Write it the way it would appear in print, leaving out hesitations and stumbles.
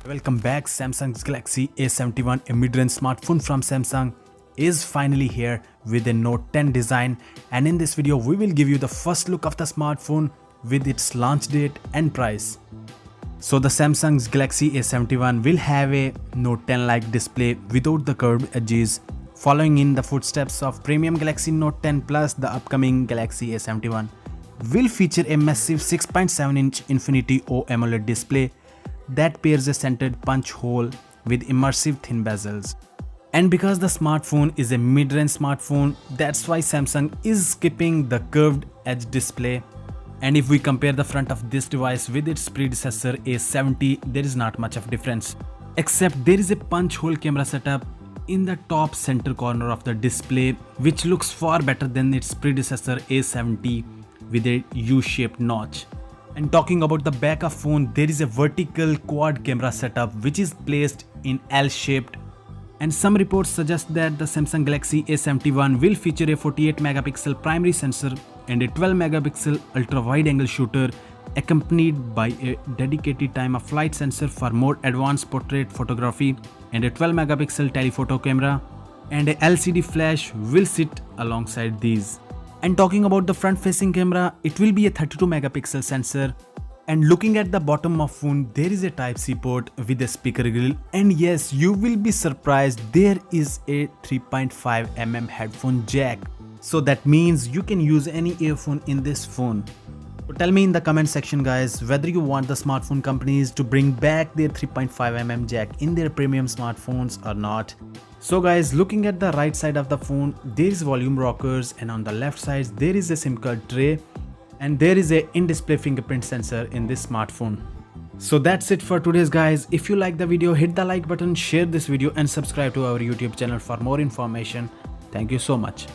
Welcome back. Samsung's Galaxy A71, a mid-range smartphone from Samsung, is finally here with a Note 10 design, and in this video we will give you the first look of the smartphone with its launch date and price. So the Samsung's Galaxy A71 will have a Note 10 like display without the curved edges, following in the footsteps of premium Galaxy Note 10 Plus. The upcoming Galaxy A71 will feature a massive 6.7-inch Infinity O AMOLED display that pairs a centered punch hole with immersive thin bezels. And because the smartphone is a mid-range smartphone, that's why Samsung is skipping the curved edge display. And if we compare the front of this device with its predecessor A70, there is not much of difference, except there is a punch hole camera setup in the top center corner of the display, which looks far better than its predecessor A70 with a U-shaped notch. And talking about the back of phone, there is a vertical quad camera setup which is placed in L-shaped, and some reports suggest that the Samsung Galaxy A71 will feature a 48 megapixel primary sensor and a 12 megapixel ultra wide angle shooter, accompanied by a dedicated time of flight sensor for more advanced portrait photography, and a 12 megapixel telephoto camera, and a LCD flash will sit alongside these. And talking about the front facing camera, it will be a 32 megapixel sensor. And looking at the bottom of phone, there is a Type-C port with a speaker grill, and yes, you will be surprised, there is a 3.5mm headphone jack. So that means you can use any earphone in this phone. So tell me in the comment section guys whether you want the smartphone companies to bring back their 3.5mm jack in their premium smartphones or not. So guys, looking at the right side of the phone, there is volume rockers, and on the left side there is a SIM card tray, and there is a in-display fingerprint sensor in this smartphone. So that's it for today's guys. If you like the video, hit the like button, share this video and subscribe to our YouTube channel for more information. Thank you so much.